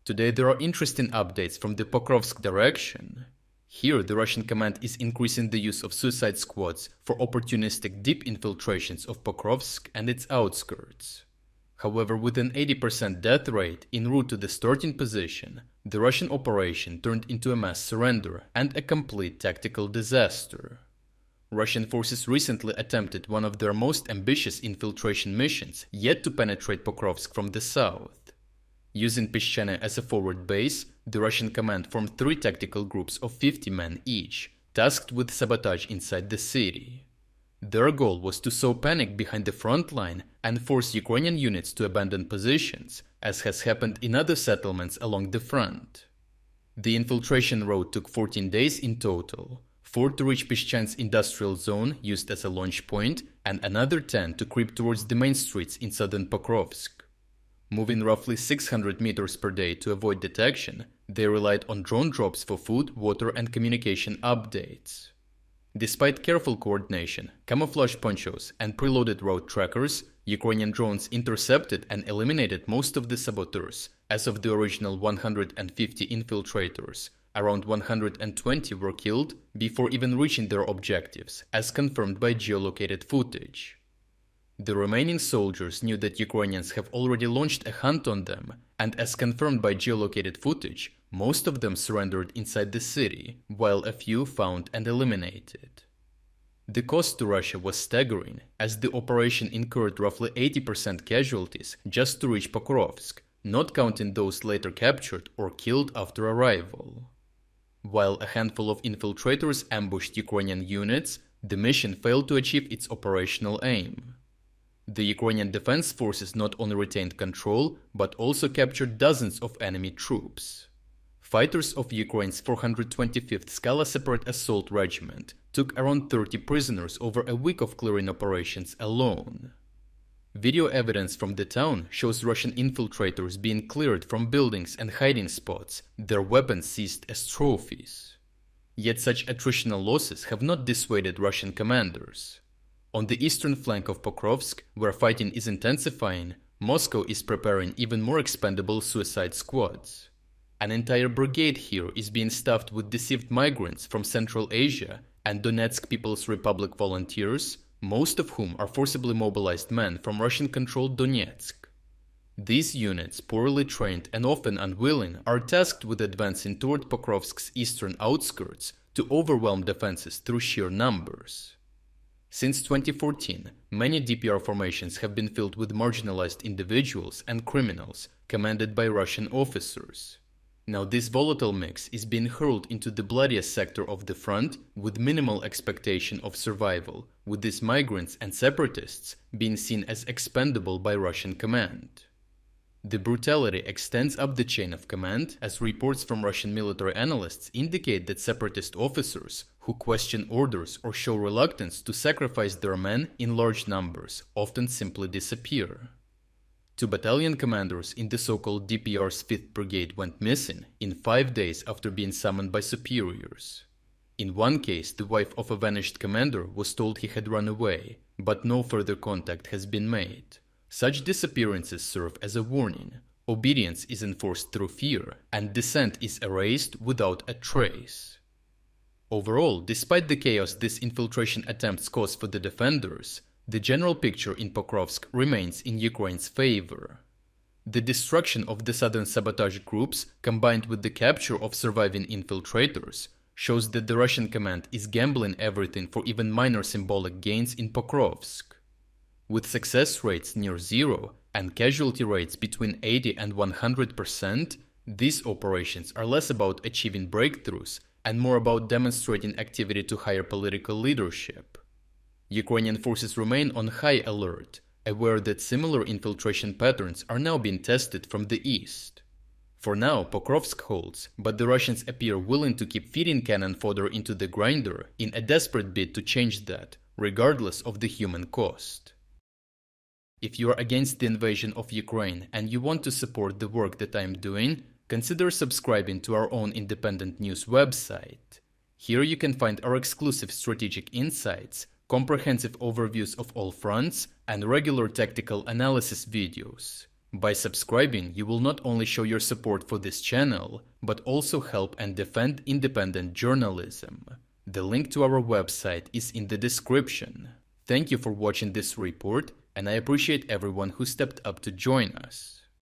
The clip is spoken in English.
Today there are interesting updates from the Pokrovsk direction. Here the Russian command is increasing the use of suicide squads for opportunistic deep infiltrations of Pokrovsk and its outskirts. However, with an 80% death rate en route to the starting position, the Russian operation turned into a mass surrender and a complete tactical disaster. Russian forces recently attempted one of their most ambitious infiltration missions yet to penetrate Pokrovsk from the south. Using Pishchane as a forward base, the Russian command formed 3 tactical groups of 50 men each, tasked with sabotage inside the city. Their goal was to sow panic behind the front line and force Ukrainian units to abandon positions, as has happened in other settlements along the front. The infiltration route took 14 days in total, 4 to reach Pishchane's industrial zone used as a launch point, and another 10 to creep towards the main streets in southern Pokrovsk. Moving roughly 600 meters per day to avoid detection, they relied on drone drops for food, water and communication updates. Despite careful coordination, camouflage ponchos and preloaded road trackers, Ukrainian drones intercepted and eliminated most of the saboteurs. As of the original 150 infiltrators, around 120 were killed before even reaching their objectives, as confirmed by geolocated footage. The remaining soldiers knew that Ukrainians have already launched a hunt on them, and as confirmed by geolocated footage, most of them surrendered inside the city, while a few found and eliminated. The cost to Russia was staggering, as the operation incurred roughly 80% casualties just to reach Pokrovsk, not counting those later captured or killed after arrival. While a handful of infiltrators ambushed Ukrainian units, the mission failed to achieve its operational aim. The Ukrainian defense forces not only retained control, but also captured dozens of enemy troops. Fighters of Ukraine's 425th Skala Separate Assault Regiment took around 30 prisoners over a week of clearing operations alone. Video evidence from the town shows Russian infiltrators being cleared from buildings and hiding spots, their weapons seized as trophies. Yet such attritional losses have not dissuaded Russian commanders. On the eastern flank of Pokrovsk, where fighting is intensifying, Moscow is preparing even more expendable suicide squads. An entire brigade here is being staffed with deceived migrants from Central Asia and Donetsk People's Republic volunteers, most of whom are forcibly mobilized men from Russian-controlled Donetsk. These units, poorly trained and often unwilling, are tasked with advancing toward Pokrovsk's eastern outskirts to overwhelm defenses through sheer numbers. Since 2014, many DPR formations have been filled with marginalized individuals and criminals commanded by Russian officers. Now this volatile mix is being hurled into the bloodiest sector of the front with minimal expectation of survival, with these migrants and separatists being seen as expendable by Russian command. The brutality extends up the chain of command, as reports from Russian military analysts indicate that separatist officers who question orders or show reluctance to sacrifice their men in large numbers often simply disappear. 2 battalion commanders in the so-called DPR's 5th Brigade went missing in 5 days after being summoned by superiors. In one case, the wife of a vanished commander was told he had run away, but no further contact has been made. Such disappearances serve as a warning. Obedience is enforced through fear, and dissent is erased without a trace. Overall, despite the chaos these infiltration attempts cause for the defenders, the general picture in Pokrovsk remains in Ukraine's favor. The destruction of the southern sabotage groups, combined with the capture of surviving infiltrators, shows that the Russian command is gambling everything for even minor symbolic gains in Pokrovsk. With success rates near zero and casualty rates between 80 and 100%, these operations are less about achieving breakthroughs and more about demonstrating activity to higher political leadership. Ukrainian forces remain on high alert, aware that similar infiltration patterns are now being tested from the east. For now, Pokrovsk holds, but the Russians appear willing to keep feeding cannon fodder into the grinder in a desperate bid to change that, regardless of the human cost. If you are against the invasion of Ukraine and you want to support the work that I am doing, consider subscribing to our own independent news website. Here you can find our exclusive strategic insights, comprehensive overviews of all fronts, and regular tactical analysis videos. By subscribing, you will not only show your support for this channel, but also help and defend independent journalism. The link to our website is in the description. Thank you for watching this report, and I appreciate everyone who stepped up to join us.